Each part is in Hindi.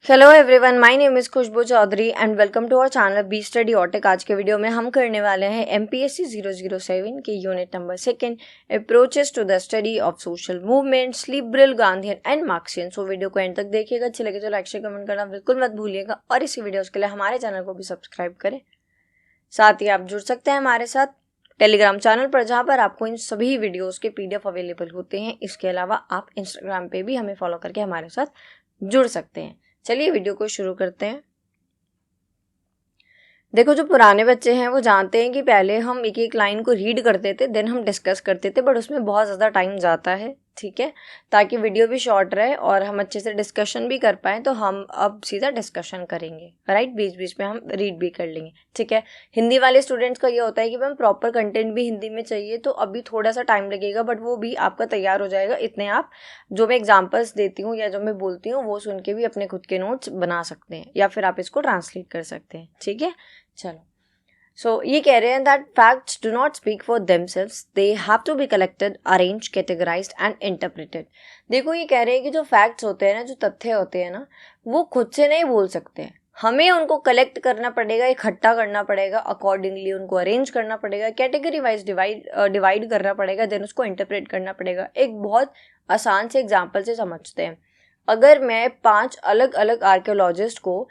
Hello everyone, my name is Khushboo Choudhary and welcome to our channel be study ऑटेक। आज के वीडियो में हम करने वाले हैं एमपीएससी 007 के unit number 2 approaches to the study of social movements, liberal, Gandhian and Marxian. So video को एंड तक देखिएगा। अच्छे लगे तो लाइक शेयर कमेंट करना बिल्कुल मत भूलिएगा और इसी वीडियोज़ के लिए हमारे चैनल को भी सब्सक्राइब करें। साथ ही आप जुड़ सकते हैं हमारे साथ टेलीग्राम चैनल पर, जहाँ पर आपको इन सभी वीडियोज़ के PDF अवेलेबल होते हैं। इसके अलावा आप इंस्टाग्राम पे भी हमें फॉलो करके हमारे साथ जुड़ सकते हैं। चलिए वीडियो को शुरू करते हैं। देखो, जो पुराने बच्चे हैं वो जानते हैं कि पहले हम एक एक लाइन को रीड करते थे, देन हम डिस्कस करते थे, बट उसमें बहुत ज़्यादा टाइम जाता है, ठीक है। ताकि वीडियो भी शॉर्ट रहे और हम अच्छे से डिस्कशन भी कर पाएँ, तो हम अब सीधा डिस्कशन करेंगे, राइट। बीच बीच में हम रीड भी कर लेंगे, ठीक है। हिंदी वाले स्टूडेंट्स का ये होता है कि मैम प्रॉपर कंटेंट भी हिंदी में चाहिए, तो अभी थोड़ा सा टाइम लगेगा, बट वो भी आपका तैयार हो जाएगा। इतने आप जो मैं एग्जाम्पल्स देती हूँ या जो मैं बोलती हूँ वो सुन के भी अपने खुद के नोट्स बना सकते हैं, या फिर आप इसको ट्रांसलेट कर सकते हैं, ठीक है। चलो, सो ये कह रहे हैं that facts do not speak for themselves, they have to be collected, arrange, categorised and interpreted. देखो, ये कह रहे हैं कि जो फैक्ट्स होते हैं ना, जो तथ्य होते हैं ना, वो खुद से नहीं बोल सकते हैं। हमें उनको कलेक्ट करना पड़ेगा, इकट्ठा करना पड़ेगा, अकॉर्डिंगली उनको अरेंज करना पड़ेगा, कैटेगरी वाइज डिवाइड करना पड़ेगा, देन उसको इंटरप्रेट करना पड़ेगा। एक बहुत आसान से एग्जाम्पल से समझते हैं। अगर मैं 5 अलग अलग आर्कियोलॉजिस्ट को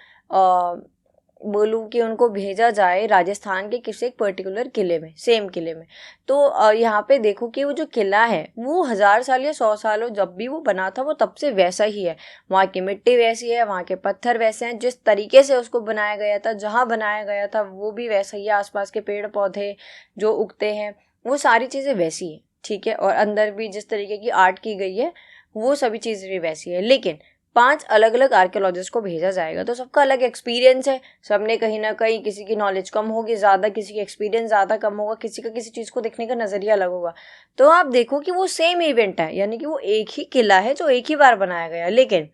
बोलूँ कि उनको भेजा जाए राजस्थान के किसी एक पर्टिकुलर किले में, सेम किले में, तो यहाँ पे देखो कि वो जो किला है वो 1000 साल या 100 साल हो, जब भी वो बना था वो तब से वैसा ही है। वहाँ की मिट्टी वैसी है, वहाँ के पत्थर वैसे हैं, जिस तरीके से उसको बनाया गया था, जहाँ बनाया गया था वो भी वैसा ही है। आसपास के पेड़ पौधे जो उगते हैं वो सारी चीज़ें वैसी हैं, ठीक है। और अंदर भी जिस तरीके की आर्ट की गई है वो सभी चीज़ें भी वैसी है। लेकिन 5 अलग अलग आर्कियोलॉजिस्ट को भेजा जाएगा, तो सबका अलग एक्सपीरियंस है। सबने कहीं ना कहीं, किसी की नॉलेज कम होगी ज़्यादा, किसी की एक्सपीरियंस ज़्यादा कम होगा, किसी का किसी चीज़ को देखने का नज़रिया अलग होगा। तो आप देखो कि वो सेम इवेंट है, यानी कि वो एक ही किला है जो एक ही बार बनाया गया, लेकिन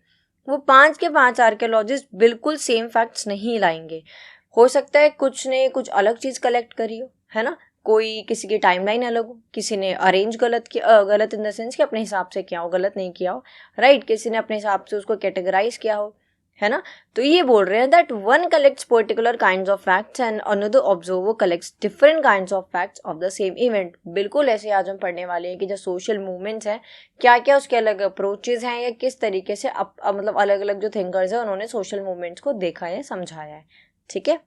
वो 5 के 5 आर्कियोलॉजिस्ट बिल्कुल सेम फैक्ट्स नहीं लाएंगे। हो सकता है कुछ ने कुछ अलग चीज़ कलेक्ट करी हो, है ना। कोई, किसी की टाइमलाइन अलग हो, किसी ने अरेंज गलत किया, गलत इन द सेंस कि अपने हिसाब से किया हो, गलत नहीं किया हो, राइट। किसी ने अपने हिसाब से उसको कैटेगराइज किया हो, है ना। तो ये बोल रहे हैं that one collects particular kinds of facts and another observer collects different kinds of facts of the same event. बिल्कुल ऐसे आज हम पढ़ने वाले हैं कि जो सोशल मूवमेंट्स हैं, क्या क्या उसके अलग अप्रोचेज हैं, या किस तरीके से मतलब अलग अलग जो थिंकर्स हैं उन्होंने सोशल मूवमेंट्स को देखा है, समझाया है, ठीक है।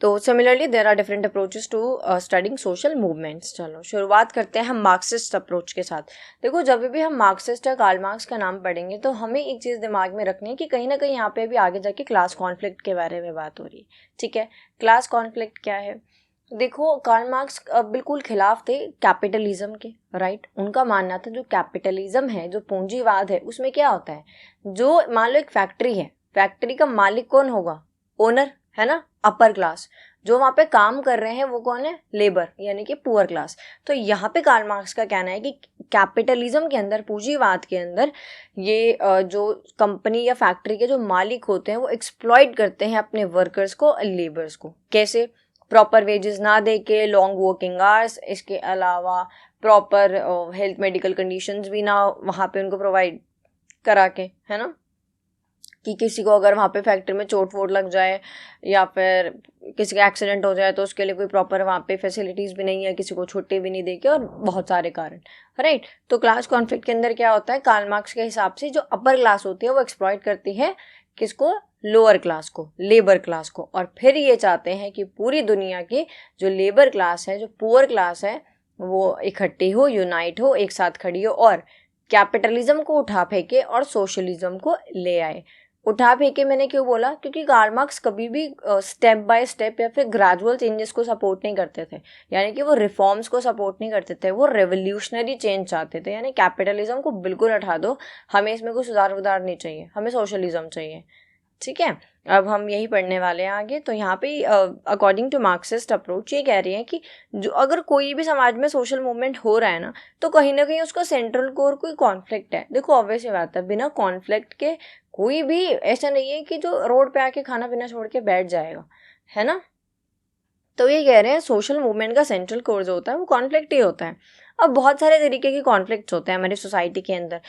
तो similarly there are different approaches to studying social movements. चलो शुरुआत करते हैं हम मार्क्सिस्ट अप्रोच के साथ। देखो, जब भी हम मार्क्सिस्ट या कार्ल मार्क्स का नाम पढ़ेंगे तो हमें एक चीज़ दिमाग में रखनी है कि कहीं ना कहीं यहाँ पे भी आगे जाके क्लास कॉन्फ्लिक्ट के बारे में बात हो रही है, ठीक है। क्लास कॉन्फ्लिक्ट क्या है? देखो, कार्ल मार्क्स बिल्कुल खिलाफ थे कैपिटलिज्म के, राइट। उनका मानना था जो कैपिटलिज्म है, जो पूंजीवाद है, उसमें क्या होता है, जो मान लो एक फैक्ट्री है, फैक्ट्री का मालिक कौन होगा? ओनर, है ना, अपर क्लास। जो वहाँ पे काम कर रहे हैं वो कौन है? लेबर, यानी कि पुअर क्लास। तो यहाँ पे कार्ल मार्क्स का कहना है कि कैपिटलिज्म के अंदर, पूंजीवाद के अंदर, ये जो कंपनी या फैक्ट्री के जो मालिक होते हैं वो एक्सप्लॉइट करते हैं अपने वर्कर्स को, लेबर्स को। कैसे? प्रॉपर वेजेस ना दे के, लॉन्ग वर्किंग आवर्स, इसके अलावा प्रॉपर हेल्थ मेडिकल कंडीशंस भी ना वहाँ पे उनको प्रोवाइड करा के, है ना। कि किसी को अगर वहाँ पे फैक्ट्री में चोट वोट लग जाए या फिर किसी का एक्सीडेंट हो जाए तो उसके लिए कोई प्रॉपर वहाँ पे फैसिलिटीज़ भी नहीं है, किसी को छुट्टी भी नहीं देके, और बहुत सारे कारण, राइट। तो क्लास कॉन्फ्लिक्ट के अंदर क्या होता है, कार्ल मार्क्स के हिसाब से जो अपर क्लास होती है वो एक्सप्लॉइट करती है किसको? लोअर क्लास को, लेबर क्लास को। और फिर ये चाहते हैं कि पूरी दुनिया की जो लेबर क्लास है, जो पुअर क्लास है, वो इकट्ठी हो, यूनाइट हो, एक साथ खड़ी हो और कैपिटलिज्म को उठा फेंके और सोशलिज्म को ले आए। उठा फेंके मैंने क्यों बोला? क्योंकि कार्ल मार्क्स कभी भी स्टेप बाय स्टेप या फिर ग्रेजुअल चेंजेस को सपोर्ट नहीं करते थे, यानी कि वो रिफॉर्म्स को सपोर्ट नहीं करते थे, वो रेवोल्यूशनरी चेंज चाहते थे। यानी कैपिटलिज्म को बिल्कुल हटा दो, हमें इसमें कोई सुधार वुधार नहीं चाहिए, हमें सोशलिज्म चाहिए, ठीक है। अब हम यही पढ़ने वाले हैं आगे। तो यहाँ पे अकॉर्डिंग टू मार्क्सिस्ट अप्रोच ये कह रही है कि जो अगर कोई भी समाज में सोशल मूवमेंट हो रहा है ना, तो कहीं ना कहीं उसका सेंट्रल कोर कोई कॉन्फ्लिक्ट है। देखो, ऑब्वियस ही बात है, बिना कॉन्फ्लिक्ट के कोई भी ऐसा नहीं है कि जो रोड पे आके खाना पीना छोड़ के बैठ जाएगा, है ना। तो ये कह रहे हैं सोशल मूवमेंट का सेंट्रल कोर जो होता है वो कॉन्फ्लिक्ट ही होता है। अब बहुत सारे तरीके के कॉन्फ्लिक्ट्स होते हैं हमारी सोसाइटी के अंदर,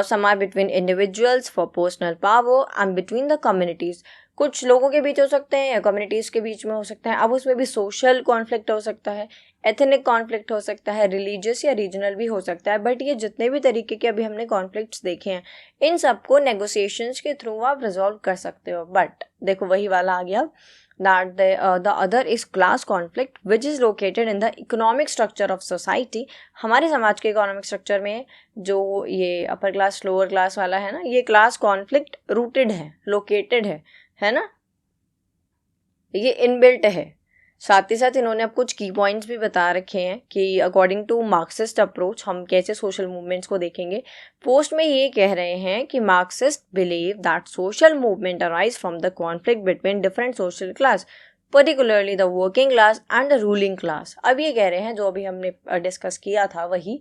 some are between individuals for personal power and between the communities, कुछ लोगों के बीच हो सकते हैं या कम्युनिटीज़ के बीच में हो सकते हैं। अब उसमें भी सोशल कॉन्फ्लिक्ट हो सकता है, एथनिक कॉन्फ्लिक्ट हो सकता है, रिलीजियस या रीजनल भी हो सकता है। बट ये जितने भी तरीके के अभी हमने कॉन्फ्लिक्ट्स देखे हैं, इन सबको नेगोशिएशंस के थ्रू आप रिजॉल्व कर सकते हो। बट देखो वही वाला आ गया, that the other is class conflict which is located in the economic structure of society। हमारे समाज के इकोनॉमिक स्ट्रक्चर में जो ये अपर क्लास लोअर क्लास वाला है ना, ये क्लास कॉन्फ्लिक्ट रूटेड है, लोकेटेड है ना, ये इनबिल्ट है। साथ ही साथ इन्होंने अब कुछ की पॉइंट्स भी बता रखे हैं कि अकॉर्डिंग टू मार्क्सिस्ट अप्रोच हम कैसे सोशल मूवमेंट्स को देखेंगे। पोस्ट में ये कह रहे हैं कि Marxist believe that social movement arise from the conflict between different social class, particularly the working class and the ruling class. अब ये कह रहे हैं, जो अभी हमने डिस्कस किया था वही,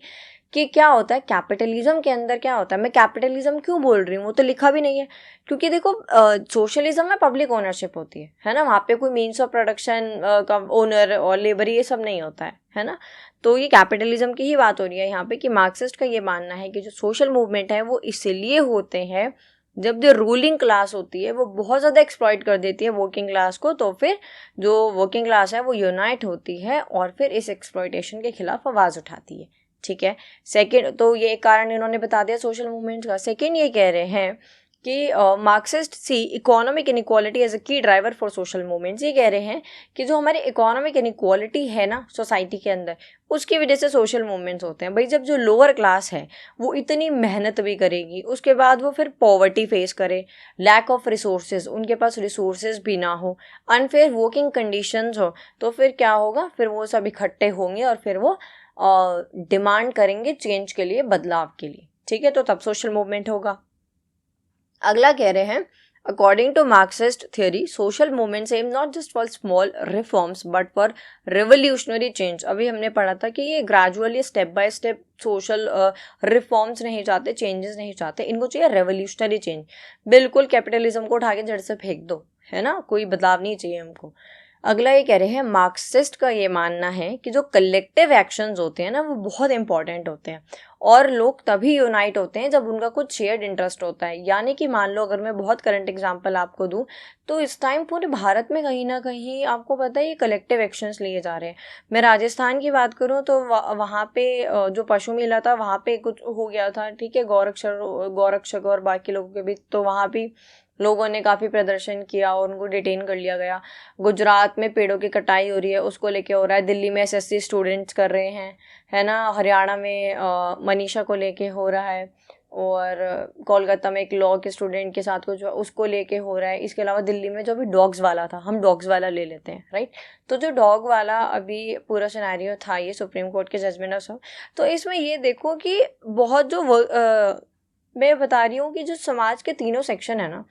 कि क्या होता है कैपिटलिज्म के अंदर, क्या होता है, मैं कैपिटलिज्म क्यों बोल रही हूँ, वो तो लिखा भी नहीं है। क्योंकि देखो सोशलिज्म में पब्लिक ओनरशिप होती है ना, वहाँ पे कोई मीन्स ऑफ प्रोडक्शन का ओनर और लेबर ये सब नहीं होता है ना। तो ये कैपिटलिज्म की ही बात हो रही है यहाँ पे कि मार्क्सिस्ट का ये मानना है कि जो सोशल मूवमेंट है वो इसलिए होते हैं जब जो रूलिंग क्लास होती है वो बहुत ज़्यादा एक्सप्लॉइट कर देती है वर्किंग क्लास को, तो फिर जो वर्किंग क्लास है वो यूनाइट होती है और फिर इस एक्सप्लॉइटेशन के खिलाफ आवाज़ उठाती है। ठीक है, सेकंड, तो ये एक कारण इन्होंने बता दिया सोशल मूवमेंट्स का। सेकंड ये कह रहे हैं कि Marxist see economic inequality as a key driver for social movements. ये कह रहे हैं कि जो हमारी इकोनॉमिक इनइक्वालिटी है ना सोसाइटी के अंदर, उसकी वजह से सोशल मूवमेंट्स होते हैं। भाई जब जो लोअर क्लास है वो इतनी मेहनत भी करेगी, उसके बाद वो फिर पॉवर्टी फेस करे, लैक ऑफ रिसोर्सेज, उनके पास रिसोर्सेज भी ना हो, अनफेयर वर्किंग कंडीशंस हो, तो फिर क्या होगा, फिर वो सब इकट्ठे होंगे और फिर वो डिमांड करेंगे चेंज के लिए, बदलाव के लिए। ठीक है, तो तब सोशल मूवमेंट होगा। अगला कह रहे हैं, according to Marxist theory social movements aim not just for small reforms but for revolutionary change. अभी हमने पढ़ा था कि ये gradually step by step social reforms नहीं चाहते, चेंजेस नहीं चाहते, इनको चाहिए रेवोल्यूशनरी चेंज। बिल्कुल कैपिटलिज्म को उठा के जड़ से फेंक दो, है ना, कोई बदलाव नहीं चाहिए हमको। अगला ये कह रहे हैं, मार्क्सिस्ट का ये मानना है कि जो कलेक्टिव एक्शंस होते हैं ना वो बहुत इंपॉर्टेंट होते हैं और लोग तभी यूनाइट होते हैं जब उनका कुछ शेयर्ड इंटरेस्ट होता है। यानी कि मान लो अगर मैं बहुत करंट एग्जांपल आपको दूं तो इस टाइम पूरे भारत में कहीं ना कहीं आपको पता है ये कलेक्टिव एक्शंस लिए जा रहे हैं। मैं राजस्थान की बात करूं तो वहाँ पे जो पशु मेला था वहाँ पे कुछ हो गया था, ठीक है, गौरक्षक और बाकी लोगों के बीच, तो वहाँ भी लोगों ने काफ़ी प्रदर्शन किया और उनको डिटेन कर लिया गया। गुजरात में पेड़ों की कटाई हो रही है, उसको लेके हो रहा है। दिल्ली में एसएससी स्टूडेंट्स कर रहे हैं, है ना। हरियाणा में मनीषा को लेके हो रहा है और कोलकाता में एक लॉ के स्टूडेंट के साथ कुछ उसको लेके हो रहा है। इसके अलावा दिल्ली में जो अभी डॉग्स वाला था, हम डॉग्स वाला ले लेते हैं, राइट। तो जो डॉग वाला अभी पूरा सिनेरियो था, ये सुप्रीम कोर्ट के जजमेंट और सब, तो इसमें ये देखो कि बहुत जो मैं बता रही हूँ कि जो समाज के तीनों सेक्शन है ना,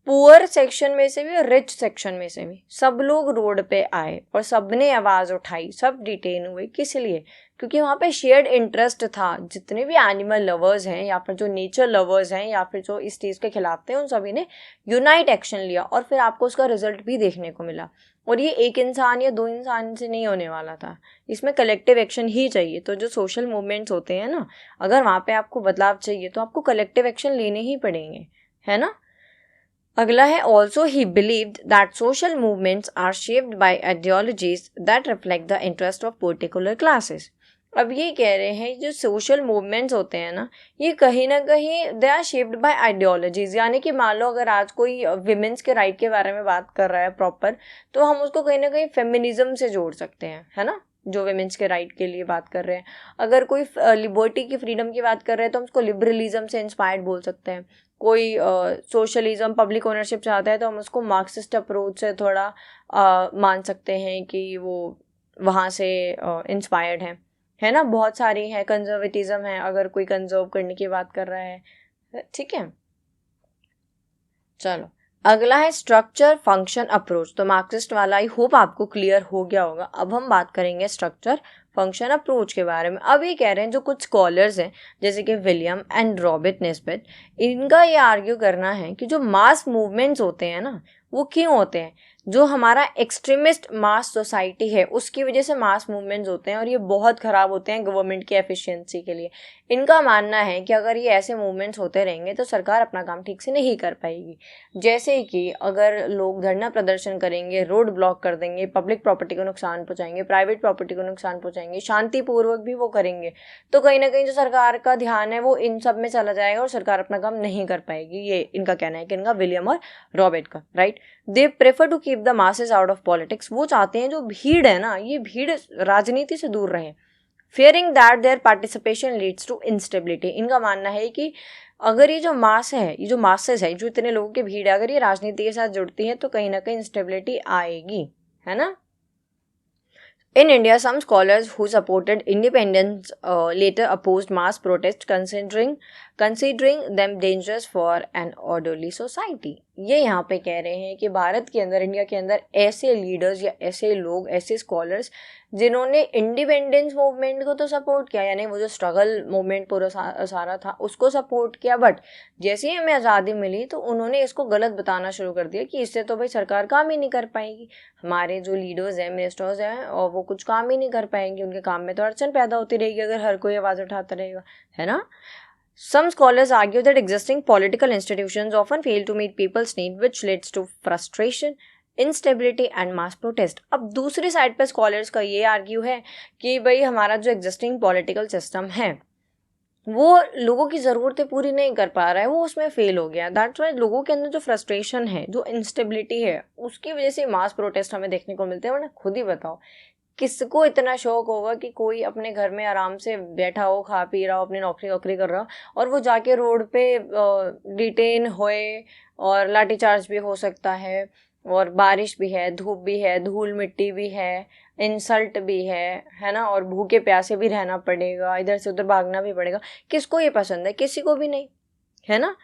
पुअर सेक्शन में से भी और रिच सेक्शन में से भी, सब लोग रोड पे आए और सबने आवाज़ उठाई, सब डिटेन हुए। किस लिए? क्योंकि वहाँ पे शेयर्ड इंटरेस्ट था। जितने भी एनिमल लवर्स हैं या फिर जो नेचर लवर्स हैं या फिर जो इस चीज़ के खिलाफ थे, उन सभी ने यूनाइट एक्शन लिया और फिर आपको उसका रिजल्ट भी देखने को मिला। और ये एक इंसान या दो इंसान से नहीं होने वाला था, इसमें कलेक्टिव एक्शन ही चाहिए। तो जो सोशल मूवमेंट्स होते हैं ना, अगर वहाँ पे आपको बदलाव चाहिए तो आपको कलेक्टिव एक्शन लेने ही पड़ेंगे, है ना। अगला है, also he believed that social movements are shaped by ideologies that reflect the interest of particular classes. अब ये कह रहे हैं जो सोशल मूवमेंट्स होते हैं ना, ये कहीं ना कहीं they are shaped by ideologies. यानी कि मान लो अगर आज कोई विमेंस के राइट के बारे में बात कर रहा है प्रॉपर, तो हम उसको कहीं ना कहीं फेमिनिज्म से जोड़ सकते हैं, है ना, जो विमेंस के राइट के लिए बात कर रहे हैं। अगर कोई लिबर्टी की, फ्रीडम की बात कर रहे हैं तो हम उसको लिबरलिज्म से इंस्पायर्ड बोल सकते हैं। कोई सोशलिज्म, पब्लिक ओनरशिप चाहता है तो हम उसको मार्क्सिस्ट अप्रोच से थोड़ा मान सकते हैं कि वो वहाँ से इंस्पायर्ड है ना। बहुत सारी है, कंजर्वेटिज्म है, अगर कोई कंजर्व करने की बात कर रहा है, ठीक है। चलो अगला है स्ट्रक्चर फंक्शन अप्रोच। तो मार्क्सिस्ट वाला आई होप आपको क्लियर हो गया होगा। अब हम बात करेंगे स्ट्रक्चर फंक्शन अप्रोच के बारे में। अब ये कह रहे हैं जो कुछ स्कॉलर्स हैं जैसे कि विलियम एंड रॉबर्ट नेस्बिट, इनका ये आर्ग्यू करना है कि जो मास मूवमेंट्स होते हैं ना वो क्यों होते हैं। जो हमारा एक्सट्रीमिस्ट मास सोसाइटी है उसकी वजह से मास मूवमेंट्स होते हैं और ये बहुत ख़राब होते हैं गवर्नमेंट की एफिशिएंसी के लिए। इनका मानना है कि अगर ये ऐसे मूवमेंट्स होते रहेंगे तो सरकार अपना काम ठीक से नहीं कर पाएगी। जैसे कि अगर लोग धरना प्रदर्शन करेंगे, रोड ब्लॉक कर देंगे, पब्लिक प्रॉपर्टी को नुकसान पहुँचाएंगे, प्राइवेट प्रॉपर्टी को नुकसान पहुँचाएंगे, शांतिपूर्वक भी वो करेंगे, तो कहीं ना कहीं जो सरकार का ध्यान है वो इन सब में चला जाएगा और सरकार अपना काम नहीं कर पाएगी। ये इनका कहना है, कि इनका विलियम और रॉबर्ट का, right. They prefer to keep the masses out of politics. वो चाहते हैं जो भीड़ है ना, ये भीड़ राजनीति से दूर रहे। Fearing that their participation leads to instability. इनका मानना है कि अगर ये जो मास है, ये जो मासेस है, जो इतने लोगों की भीड़ है, अगर ये राजनीति के साथ जुड़ती है तो कहीं ना कहीं इंस्टेबिलिटी आएगी, है ना। In India, some scholars who supported independence later opposed mass protests, considering them dangerous for an orderly society. ये यहाँ पे कह रहे हैं कि भारत के अंदर, इंडिया के अंदर ऐसे लीडर्स या ऐसे लोग, ऐसे स्कॉलर्स जिन्होंने इंडिपेंडेंस मूवमेंट को तो सपोर्ट किया, यानी वो जो स्ट्रगल मूवमेंट पूरा सारा था उसको सपोर्ट किया, बट जैसे ही हमें आज़ादी मिली तो उन्होंने इसको गलत बताना शुरू कर दिया कि इससे तो भाई सरकार काम ही नहीं कर पाएगी, हमारे जो लीडर्स हैं, मिनिस्टर्स हैं, और वो कुछ काम ही नहीं कर पाएंगे, उनके काम में तो अड़चन पैदा होती रहेगी अगर हर कोई आवाज़ उठाता रहेगा, है ना। Some scholars argue that existing political institutions often fail to meet people's need, which leads to frustration, instability and mass protest. अब दूसरी साइड पर स्कॉलर्स का ये आर्ग्यू है कि भाई हमारा जो एग्जिस्टिंग पॉलिटिकल सिस्टम है वो लोगों की ज़रूरतें पूरी नहीं कर पा रहा है, वो उसमें फेल हो गया। दैट्स वाई लोगों के अंदर जो फ्रस्ट्रेशन है, जो इंस्टेबिलिटी है, उसकी वजह से मास प्रोटेस्ट हमें देखने को मिलते हैं। वरना खुद ही बताओ, किसको इतना शौक होगा कि कोई अपने घर में आराम से बैठा हो, खा पी रहा हो, अपनी नौकरी कर रहा हो, और वो जाके रोड पे डिटेन होए, और लाठीचार्ज भी हो सकता है, और बारिश भी है, धूप भी है, धूल मिट्टी भी है, इंसल्ट भी है ना, और भूखे प्यासे भी रहना पड़ेगा, इधर से उधर भागना भी पड़ेगा। किसको ये पसंद है? किसी को भी नहीं, है ना।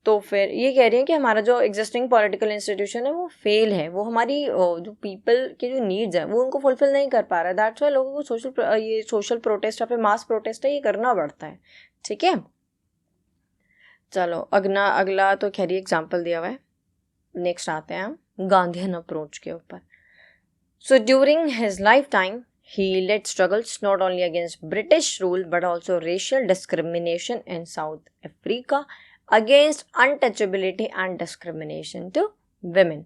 तो फिर ये कह रही हैं कि हमारा जो एग्जिस्टिंग पॉलिटिकल इंस्टीट्यूशन है वो फेल है, वो हमारी जो पीपल के जो नीड्स है वो उनको फुलफिल नहीं कर पा रहा है। दैट्स वाई लोगों को सोशल प्रोटेस्ट या फिर मास प्रोटेस्ट है ये करना पड़ता है, ठीक है। चलो अगला तो खैर एग्जाम्पल दिया हुआ है। नेक्स्ट आते हैं हम गांधीयन अप्रोच के ऊपर। So during his life time he led struggles not only against British rule but also racial discrimination in South Africa, against untouchability and discrimination to women.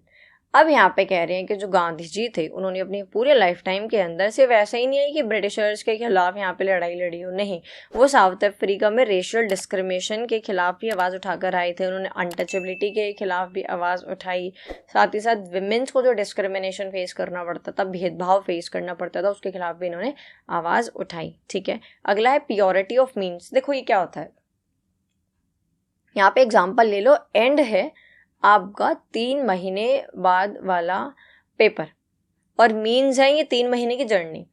अब यहाँ पे कह रहे हैं कि जो गांधी जी थे उन्होंने अपनी पूरे लाइफ टाइम के अंदर सिर्फ ऐसा ही नहीं है कि ब्रिटिशर्स के खिलाफ यहाँ पे लड़ाई लड़ी हो, नहीं, वो साउथ अफ्रीका में रेशियल डिस्क्रिमिनेशन के खिलाफ भी आवाज़ उठाकर आए थे। उन्होंने अनटचेबिलिटी के खिलाफ भी आवाज़ उठाई, साथ ही साथ विमेंस को जो डिस्क्रिमिनेशन फेस करना पड़ता था, भेदभाव फेस करना पड़ता था, उसके खिलाफ भी इन्होंने आवाज़ उठाई, ठीक है। अगला है प्योरिटी ऑफ मीन्स। देखो ये क्या होता है, यहाँ पे एग्जाम्पल ले लो, एंड है आपका 3 महीने बाद वाला पेपर, और मीन्स है ये 3 महीने की जर्नी।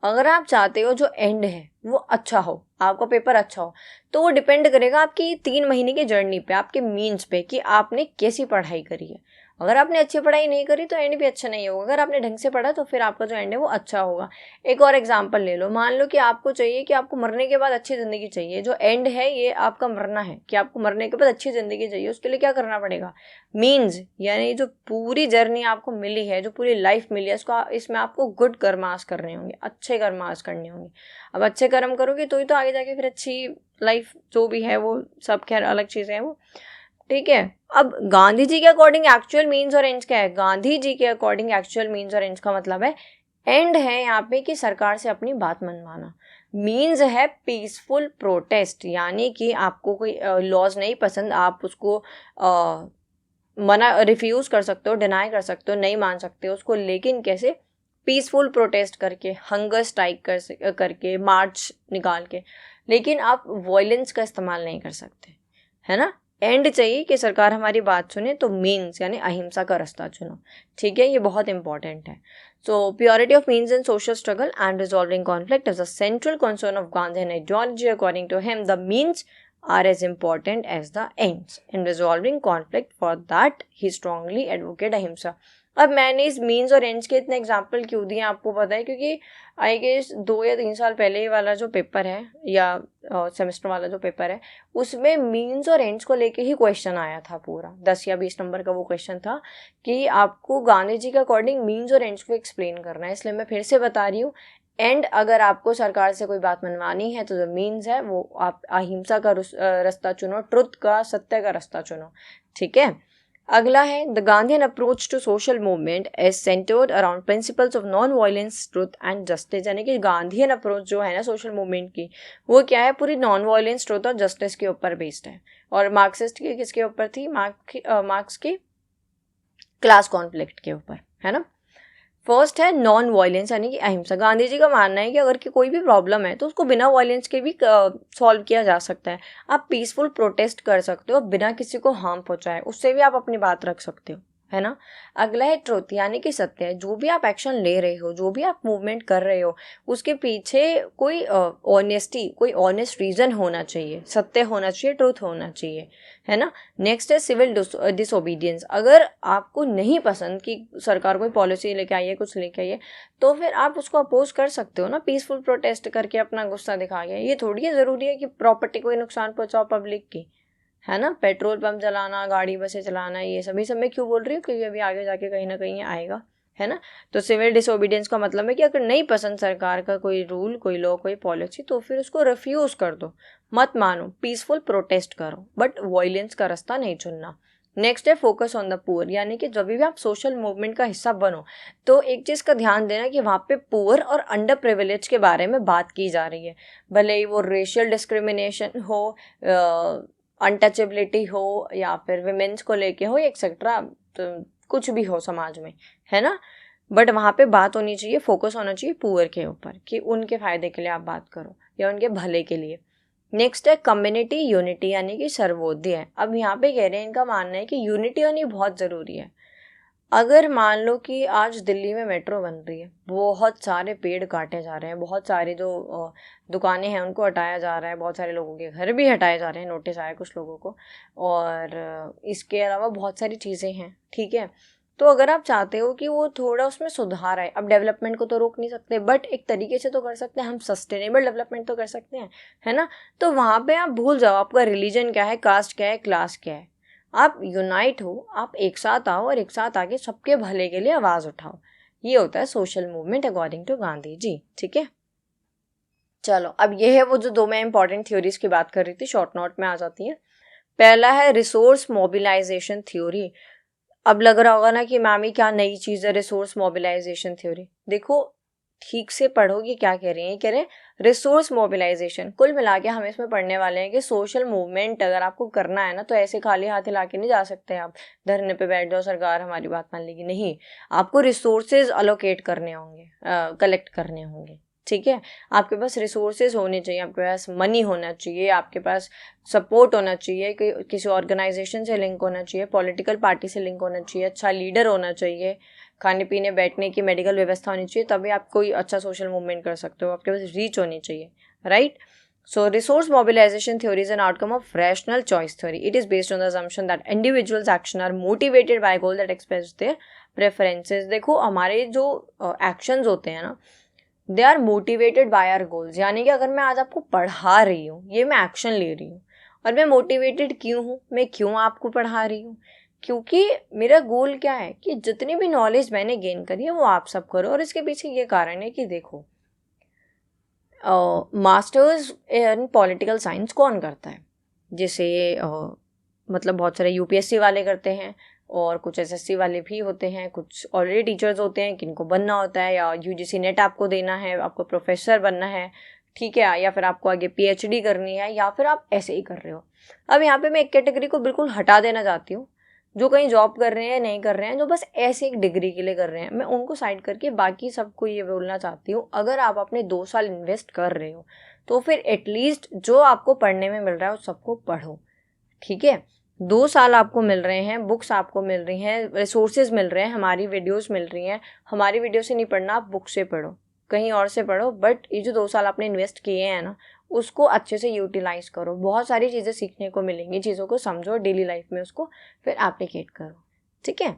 अगर आप चाहते हो जो एंड है वो अच्छा हो, आपका पेपर अच्छा हो, तो वो डिपेंड करेगा आपकी 3 महीने की जर्नी पे, आपके मीन्स पे, कि आपने कैसी पढ़ाई करी है। अगर आपने अच्छी पढ़ाई नहीं करी तो एंड भी अच्छा नहीं होगा। अगर आपने ढंग से पढ़ा तो फिर आपका जो एंड है वो अच्छा होगा। एक और एग्जांपल ले लो, मान लो कि आपको चाहिए कि आपको मरने के बाद अच्छी ज़िंदगी चाहिए, जो एंड है ये आपका मरना है, कि आपको मरने के बाद अच्छी ज़िंदगी चाहिए, उसके लिए क्या करना पड़ेगा? मीन्स, यानी जो पूरी जर्नी आपको मिली है, जो पूरी लाइफ मिली है, इसमें आपको गुड कर्मास करने होंगे, अच्छे कर्मास करने होंगे। अब अच्छे कर्म करोगे तो ही तो आगे जाके फिर अच्छी लाइफ जो भी है वो सब खैर अलग चीज़ें हैं वो, ठीक है। अब गांधी जी के अकॉर्डिंग एक्चुअल मीन्स और एंड्स क्या है? गांधी जी के अकॉर्डिंग एक्चुअल मीन्स और एंड्स का मतलब है, एंड है यहाँ पे कि सरकार से अपनी बात मनवाना, मीन्स है पीसफुल प्रोटेस्ट, यानी कि आपको कोई लॉज नहीं पसंद, आप उसको रिफ्यूज़ कर सकते हो, डिनाई कर सकते हो, नहीं मान सकते हो उसको, लेकिन कैसे? पीसफुल प्रोटेस्ट करके, हंगर स्ट्राइक करके, मार्च निकाल के, लेकिन आप वॉयलेंस का इस्तेमाल नहीं कर सकते, है ना। एंड चाहिए कि सरकार हमारी बात सुने, तो मीन्स यानी अहिंसा का रास्ता चुनो, ठीक है, ये बहुत इंपॉर्टेंट है। So purity of means in social struggle and resolving conflict is a central concern of Gandhian ideology. According to him the means are as important as the ends in resolving conflict. For that he strongly advocate ahimsa. अब मैंने इस मीन्स और एंड्स के इतने एग्जाम्पल क्यों दिए आपको पता है, क्योंकि आई गेस 2 या 3 साल पहले ही वाला जो पेपर है या सेमेस्टर वाला जो पेपर है उसमें मीन्स और एंड्स को लेके ही क्वेश्चन आया था पूरा 10 या 20 नंबर का वो क्वेश्चन था कि आपको गांधी जी के अकॉर्डिंग मीन्स और एंड्स को एक्सप्लेन करना है। इसलिए मैं फिर से बता रही हूँ, एंड अगर आपको सरकार से कोई बात मनवानी है तो जो मीन्स है वो आप अहिंसा का रास्ता चुनो, ट्रुथ का, सत्य का रास्ता चुनो, ठीक है। अगला है the Gandhian approach to social movement is centred around principles of non violence, truth and justice. यानी कि गांधीयन अप्रोच जो है ना सोशल मूवमेंट की, वो क्या है, पूरी नॉन वायलेंस, ट्रुथ और जस्टिस के ऊपर बेस्ड है। और मार्क्सिस्ट की किसके ऊपर थी, मार्क्स की क्लास कॉन्फ्लिक्ट के ऊपर, है ना। फर्स्ट है नॉन वायलेंस यानी कि अहिंसा। गांधी जी का मानना है कि अगर कि कोई भी प्रॉब्लम है तो उसको बिना वायलेंस के भी सॉल्व किया जा सकता है। आप पीसफुल प्रोटेस्ट कर सकते हो बिना किसी को हार्म पहुंचाए, उससे भी आप अपनी बात रख सकते हो, है ना। अगला है ट्रुथ यानी कि सत्य। जो भी आप एक्शन ले रहे हो, जो भी आप मूवमेंट कर रहे हो, उसके पीछे कोई ऑनेस्टी, कोई ऑनेस्ट रीजन होना चाहिए, सत्य होना चाहिए, ट्रुथ होना चाहिए, है ना। नेक्स्ट है सिविल डिसोबीडियंस। अगर आपको नहीं पसंद कि सरकार कोई पॉलिसी लेके आई है, कुछ लेके आई है, तो फिर आप उसको अपोज कर सकते हो ना, पीसफुल प्रोटेस्ट करके अपना गुस्सा दिखा के। ये थोड़ी है ज़रूरी है कि प्रॉपर्टी को नुकसान पहुंचाओ पब्लिक की, है ना। पेट्रोल पंप जलाना, गाड़ी बसें चलाना, ये सभी सब मैं क्यों बोल रही हूँ, क्योंकि अभी आगे जाके कहीं ना कहीं आएगा, है ना। तो सिविल डिसोबीडियंस का मतलब है कि अगर नहीं पसंद सरकार का कोई रूल, कोई लॉ, कोई पॉलिसी, तो फिर उसको रिफ्यूज कर दो, मत मानो, पीसफुल प्रोटेस्ट करो, बट वायलेंस का रास्ता नहीं चुनना। नेक्स्ट है फोकस ऑन द पुअर, यानी कि जब भी आप सोशल मूवमेंट का हिस्सा बनो तो एक चीज़ का ध्यान देना कि वहाँ पे पुअर और अंडर प्रिविलेज के बारे में बात की जा रही है। भले ही वो रेशियल डिस्क्रिमिनेशन हो, अनटचेबिलिटी हो, या फिर विमेंस को लेके हो, एक्सेट्रा, तो कुछ भी हो समाज में, है ना। बट वहाँ पे बात होनी चाहिए, फोकस होना चाहिए पुअर के ऊपर कि उनके फ़ायदे के लिए आप बात करो या उनके भले के लिए। नेक्स्ट है कम्युनिटी यूनिटी यानी कि सर्वोदय है। अब यहाँ पे कह रहे हैं, इनका मानना है कि यूनिटी होनी बहुत ज़रूरी है। अगर मान लो कि आज दिल्ली में मेट्रो बन रही है, बहुत सारे पेड़ काटे जा रहे हैं, बहुत सारे जो दुकानें हैं उनको हटाया जा रहा है, बहुत सारे लोगों के घर भी हटाए जा रहे हैं, नोटिस आया कुछ लोगों को, और इसके अलावा बहुत सारी चीज़ें हैं, ठीक है। तो अगर आप चाहते हो कि वो थोड़ा उसमें सुधार आए, अब डेवलपमेंट को तो रोक नहीं सकते, बट एक तरीके से तो कर सकते हैं, हम सस्टेनेबल डेवलपमेंट तो कर सकते हैं, है ना। तो वहाँ पे आप भूल जाओ आपका रिलीजन क्या है, कास्ट क्या है, क्लास क्या है, आप यूनाइट हो, आप एक साथ आओ और एक साथ आके सबके भले के लिए आवाज़ उठाओ। ये होता है social movement according to Gandhi ji, ठीक है। चलो, अब ये है वो जो 2 मैं इंपॉर्टेंट थ्योरीज की बात कर रही थी, शॉर्ट नोट में आ जाती है। पहला है रिसोर्स मोबिलाइजेशन थ्योरी। अब लग रहा होगा ना कि मैम ये क्या नई चीज़ है रिसोर्स मोबिलाइजेशन थ्योरी। देखो ठीक से पढ़ोगे क्या कह रही हैं, कह रहे हैं रिसोर्स मोबिलाइजेशन। कुल मिला के हम इसमें पढ़ने वाले हैं कि सोशल मूवमेंट अगर आपको करना है ना, तो ऐसे खाली हाथ हिला के नहीं जा सकते आप, धरने पे बैठ जाओ सरकार हमारी बात मान लेगी, नहीं। आपको रिसोर्सेज अलोकेट करने होंगे, कलेक्ट करने होंगे, ठीक है। आपके पास रिसोर्सेज होने चाहिए, आपके पास मनी होना चाहिए, आपके पास सपोर्ट होना चाहिए, किसी ऑर्गेनाइजेशन से लिंक होना चाहिए, पॉलिटिकल पार्टी से लिंक होना चाहिए, अच्छा लीडर होना चाहिए, खाने पीने बैठने की मेडिकल व्यवस्था होनी चाहिए, तभी आप कोई अच्छा सोशल मूवमेंट कर सकते हो, आपके पास रीच होनी चाहिए, right. So resource mobilization theory is an outcome of rational choice theory. It is based on the assumption that individuals' action are motivated by a goal that expresses their preferences. देखो हमारे जो actions होते हैं ना, they are motivated by our goals. यानी कि अगर मैं आज आपको पढ़ा रही हूँ, ये मैं एक्शन ले रही हूँ, और मैं मोटिवेटेड क्यों हूँ, मैं क्यों आपको पढ़ा रही हूँ, क्योंकि मेरा गोल क्या है कि जितनी भी नॉलेज मैंने गेन करी है वो आप सब करो। और इसके पीछे ये कारण है कि देखो मास्टर्स इन पॉलिटिकल साइंस कौन करता है, जैसे मतलब बहुत सारे यूपीएससी वाले करते हैं, और कुछ एसएससी वाले भी होते हैं, कुछ ऑलरेडी टीचर्स होते हैं किनको बनना होता है, या यूजीसी नेट आपको देना है, आपको प्रोफेसर बनना है, ठीक है, या फिर आपको आगे पीएचडी करनी है, या फिर आप ऐसे ही कर रहे हो। अब यहाँ पे मैं एक कैटेगरी को बिल्कुल हटा देना चाहती हूँ, जो कहीं जॉब कर रहे हैं, नहीं कर रहे हैं, जो बस ऐसे एक डिग्री के लिए कर रहे हैं, मैं उनको साइड करके बाकी सबको ये बोलना चाहती हूँ, अगर आप अपने 2 साल इन्वेस्ट कर रहे हो तो फिर एटलीस्ट जो आपको पढ़ने में मिल रहा है उस सबको पढ़ो, ठीक है। 2 साल आपको मिल रहे हैं, बुक्स आपको मिल रही हैं, रिसोर्सेज मिल रहे हैं, हमारी वीडियोस मिल रही हैं, हमारी वीडियो से नहीं पढ़ना, आप बुक से पढ़ो, कहीं और से पढ़ो, बट ये जो 2 साल आपने इन्वेस्ट किए हैं ना, उसको अच्छे से यूटिलाइज करो। बहुत सारी चीज़ें सीखने को मिलेंगी, चीज़ों को समझो, डेली लाइफ में उसको फिर एप्लीकेट करो, ठीक है।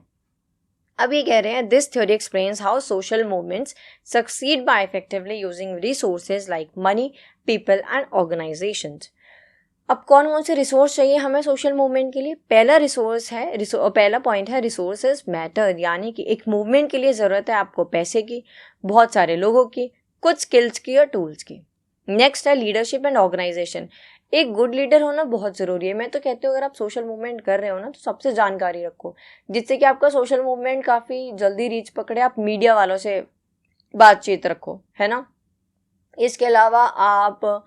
अब ये कह रहे हैं this theory explains how social movements succeed by effectively using resources like money, people and organisations. अब कौन से रिसोर्स चाहिए हमें सोशल मूवमेंट के लिए? पहला रिसोर्स है पहला पॉइंट है रिसोर्सेज मैटर, यानी कि एक मूवमेंट के लिए ज़रूरत है आपको पैसे की, बहुत सारे लोगों की, कुछ स्किल्स की और टूल्स की। नेक्स्ट है लीडरशिप एंड ऑर्गेनाइजेशन। एक गुड लीडर होना बहुत ज़रूरी है। मैं तो कहती हूँ अगर आप सोशल मूवमेंट कर रहे हो ना तो सबसे जानकारी रखो, जिससे कि आपका सोशल मूवमेंट काफ़ी जल्दी रीच पकड़े। आप मीडिया वालों से बातचीत रखो, है ना। इसके अलावा आप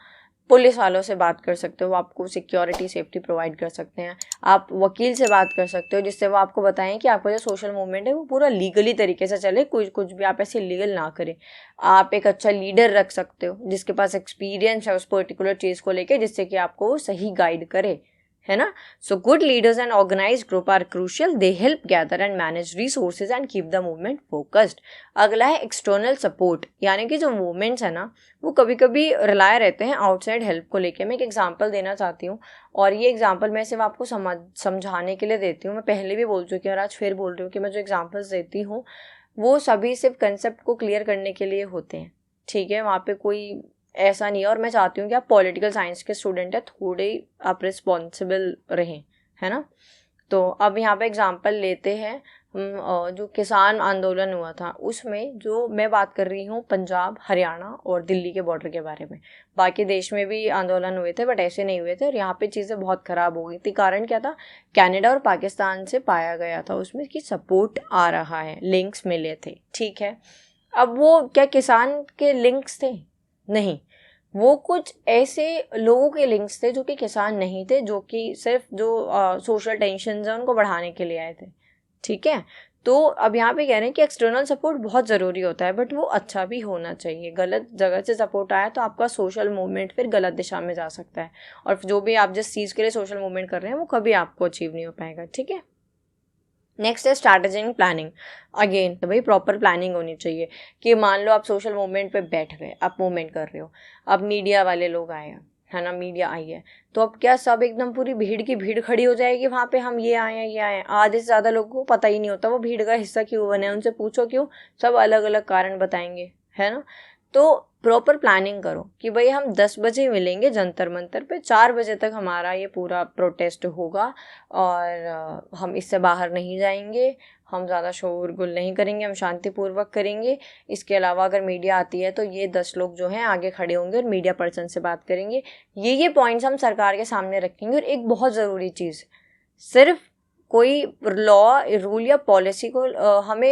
पुलिस वालों से बात कर सकते हो, वो आपको सिक्योरिटी सेफ्टी प्रोवाइड कर सकते हैं। आप वकील से बात कर सकते हो, जिससे वो आपको बताएं कि आपका जो सोशल मूवमेंट है वो पूरा लीगली तरीके से चले, कुछ भी आप ऐसे लीगल ना करें। आप एक अच्छा लीडर रख सकते हो जिसके पास एक्सपीरियंस है उस पर्टिकुलर चीज़ को लेके, जिससे कि आपको वो सही गाइड करे, है ना। So good leaders and organised group are crucial, they help gather and manage resources and keep the movement focused. अगला है एक्सटर्नल सपोर्ट, यानी कि जो मूवमेंट्स है ना वो कभी कभी रिलाय रहते हैं आउटसाइड हेल्प को लेके। मैं एक एग्जांपल देना चाहती हूँ, और ये एग्जांपल मैं सिर्फ आपको समझाने के लिए देती हूँ। मैं पहले भी बोल चुकी हूँ और आज फिर बोल रही हूँ कि मैं जो एग्जांपल्स देती हूँ वो सभी सिर्फ कंसेप्ट को क्लियर करने के लिए होते हैं, ठीक है। वहाँ पे कोई ऐसा नहीं है, और मैं चाहती हूँ कि आप पॉलिटिकल साइंस के स्टूडेंट हैं, थोड़े आप रिस्पॉन्सिबल रहें, है ना। तो अब यहाँ पे एग्जांपल लेते हैं जो किसान आंदोलन हुआ था उसमें, जो मैं बात कर रही हूँ पंजाब, हरियाणा और दिल्ली के बॉर्डर के बारे में। बाकी देश में भी आंदोलन हुए थे बट ऐसे नहीं हुए थे, और यहाँ पे चीज़ें बहुत ख़राब हो गई थी। कारण क्या था? कनाडा और पाकिस्तान से पाया गया था उसमें कि सपोर्ट आ रहा है, लिंक्स मिले थे, ठीक है। अब वो क्या किसान के लिंक्स थे? नहीं, वो कुछ ऐसे लोगों के लिंक्स थे जो कि किसान नहीं थे, जो कि सिर्फ जो सोशल टेंशन है उनको बढ़ाने के लिए आए थे, ठीक है। तो अब यहाँ पे कह रहे हैं कि एक्सटर्नल सपोर्ट बहुत ज़रूरी होता है, बट वो अच्छा भी होना चाहिए। गलत जगह से सपोर्ट आया तो आपका सोशल मूवमेंट फिर गलत दिशा में जा सकता है, और जो भी आप जिस चीज़ के लिए सोशल मूवमेंट कर रहे हैं वो कभी आपको अचीव नहीं हो पाएगा, ठीक है। नेक्स्ट है स्ट्रैटेजी एंड प्लानिंग। अगेन तो भाई प्रॉपर प्लानिंग होनी चाहिए कि मान लो आप सोशल मूवमेंट पे बैठ गए, आप मूवमेंट कर रहे हो, अब मीडिया वाले लोग आए हैं, है ना, मीडिया आई है, तो अब क्या सब एकदम पूरी भीड़ की भीड़ खड़ी हो जाएगी वहाँ पे, हम ये आए हैं ये आए हैं? आधे से ज़्यादा लोगों को पता ही नहीं होता वो भीड़ का हिस्सा क्यों बने, उनसे पूछो क्यों, सब अलग अलग कारण बताएंगे, है ना। तो प्रॉपर प्लानिंग करो कि भाई हम 10 बजे मिलेंगे जंतर मंतर पे, 4 बजे तक हमारा ये पूरा प्रोटेस्ट होगा, और हम इससे बाहर नहीं जाएंगे, हम ज़्यादा शोरगुल नहीं करेंगे, हम शांतिपूर्वक करेंगे। इसके अलावा अगर मीडिया आती है तो ये 10 लोग जो हैं आगे खड़े होंगे और मीडिया पर्सन से बात करेंगे। ये पॉइंट्स हम सरकार के सामने रखेंगे। और एक बहुत ज़रूरी चीज़, सिर्फ कोई लॉ रूल या पॉलिसी को हमें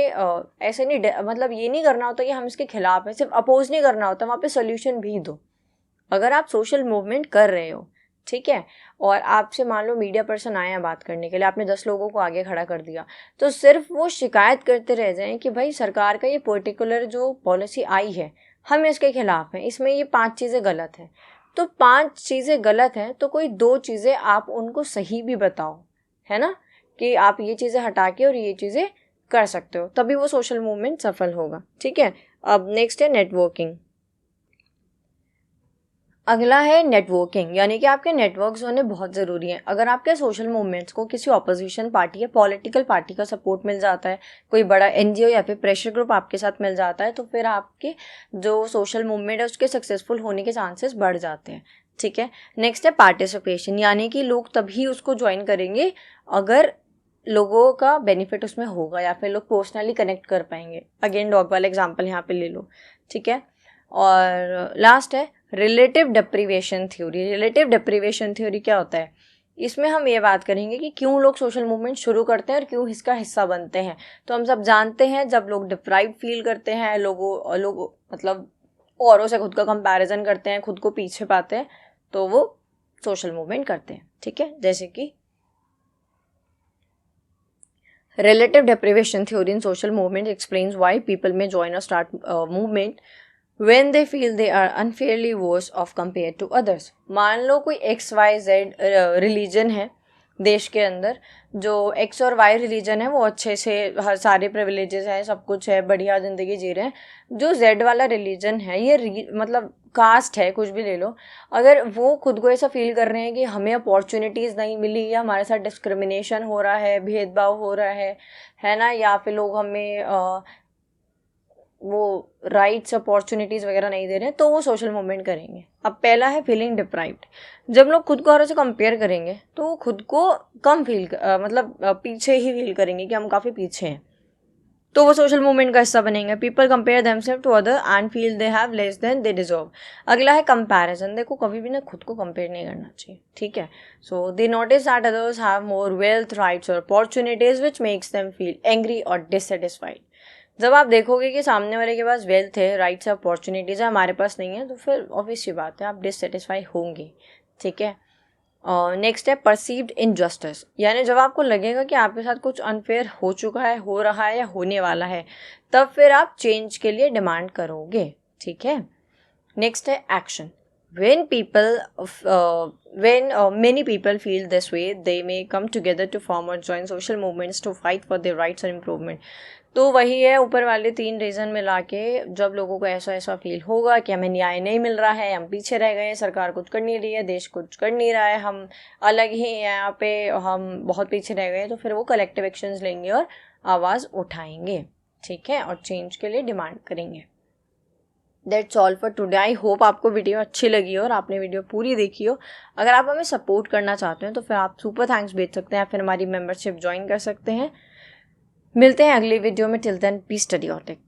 ऐसे नहीं, मतलब ये नहीं करना होता कि हम इसके खिलाफ हैं, सिर्फ अपोज नहीं करना होता, वहाँ पे सोल्यूशन भी दो। अगर आप सोशल मूवमेंट कर रहे हो, ठीक है, और आपसे मान लो मीडिया पर्सन आए हैं बात करने के लिए, आपने 10 लोगों को आगे खड़ा कर दिया, तो सिर्फ वो शिकायत करते रह जाएं कि भाई सरकार का ये पर्टिकुलर जो पॉलिसी आई है हम इसके खिलाफ हैं, इसमें ये 5 चीज़ें गलत हैं। तो 5 चीज़ें गलत हैं तो कोई 2 चीज़ें आप उनको सही भी बताओ, है ना, कि आप ये चीज़ें हटा के और ये चीज़ें कर सकते हो, तभी वो सोशल मूवमेंट सफल होगा, ठीक है। अब नेक्स्ट है नेटवर्किंग। अगला है नेटवर्किंग, यानी कि आपके नेटवर्क्स होने बहुत ज़रूरी हैं। अगर आपके सोशल मूवमेंट्स को किसी ऑपोजिशन पार्टी या पॉलिटिकल पार्टी का सपोर्ट मिल जाता है, कोई बड़ा एनजीओ या फिर प्रेशर ग्रुप आपके साथ मिल जाता है, तो फिर आपके जो सोशल मूवमेंट है उसके सक्सेसफुल होने के चांसेस बढ़ जाते हैं, ठीक है। नेक्स्ट है पार्टिसिपेशन, यानी कि लोग तभी उसको ज्वाइन करेंगे अगर लोगों का बेनिफिट उसमें होगा या फिर लोग पर्सनली कनेक्ट कर पाएंगे। अगेन डॉग वाला एग्जाम्पल यहाँ पे ले लो, ठीक है। और लास्ट है relative deprivation theory. Relative deprivation theory क्या होता है? इसमें हम ये बात करेंगे कि क्यों लोग सोशल मूवमेंट शुरू करते हैं और क्यों इसका हिस्सा बनते हैं। तो हम सब जानते हैं जब लोग डिप्राइव फील करते हैं, लोग मतलब औरों से खुद का कंपैरिजन करते हैं, खुद को पीछे पाते हैं, तो वो सोशल मूवमेंट करते हैं, ठीक है। जैसे कि relative deprivation theory in social movement explains why people may join or start a movement when they feel they are unfairly worse off compared to others। मान लो कोई XYZ रिलीजन है देश के अंदर, जो X और Y रिलीजन है वो अच्छे से हर सारे प्रिविलेजेस हैं, सब कुछ है, बढ़िया ज़िंदगी जी रहे हैं। जो Z वाला रिलीजन है ये मतलब कास्ट है, कुछ भी ले लो, अगर वो खुद को ऐसा फील कर रहे हैं कि हमें अपॉर्चुनिटीज़ नहीं मिली या हमारे साथ डिस्क्रिमिनेशन हो रहा है, भेदभाव हो रहा है ना, या फिर लोग हमें वो राइट्स अपॉर्चुनिटीज़ वगैरह नहीं दे रहे हैं, तो वो सोशल मूवमेंट करेंगे। अब पहला है फीलिंग डिप्राइव्ड। जब लोग खुद को औरों से कंपेयर करेंगे तो वो खुद को कम पीछे ही फील करेंगे कि हम काफ़ी पीछे हैं, तो वो सोशल मूवमेंट का हिस्सा बनेंगे। People compare themself to other and feel they have less than they deserve. अगला है कंपैरिजन। देखो कभी भी ना खुद को कंपेयर नहीं करना चाहिए, ठीक है। So they notice that others have more wealth, rights और opportunities which makes them feel angry और डिससेटिस्फाइड। जब आप देखोगे कि सामने वाले के पास वेल्थ है, राइट्स है, अपॉर्चुनिटीज़ है, हमारे पास नहीं है, तो फिर ऑब्वियस सी बात है आप डिससेटिस्फाई होंगे, ठीक है। नेक्स्ट है परसीव्ड इनजस्टिस, यानी जब आपको लगेगा कि आपके साथ कुछ अनफेयर हो चुका है, हो रहा है या होने वाला है, तब फिर आप चेंज के लिए डिमांड करोगे, ठीक है। नेक्स्ट है action. when many people feel this way, they may come together to form or join social movements to fight for their rights and improvement. तो वही है, ऊपर वाले 3 रीज़न मिला के जब लोगों को ऐसा फील होगा कि हमें न्याय नहीं मिल रहा है, हम पीछे रह गए हैं, सरकार कुछ कर नहीं रही है, देश कुछ कर नहीं रहा है, हम अलग ही यहाँ पे, हम बहुत पीछे रह गए हैं, तो फिर वो कलेक्टिव एक्शंस लेंगे और आवाज़ उठाएंगे, ठीक है, और चेंज के लिए डिमांड करेंगे। That's all for today. I hope आपको वीडियो अच्छी लगी हो और आपने वीडियो पूरी देखी हो। अगर आप हमें सपोर्ट करना चाहते हैं तो फिर आप सुपर थैंक्स भेज सकते हैं या फिर हमारी मेंबरशिप ज्वाइन कर सकते हैं। मिलते हैं अगली वीडियो में। Till then B study otic.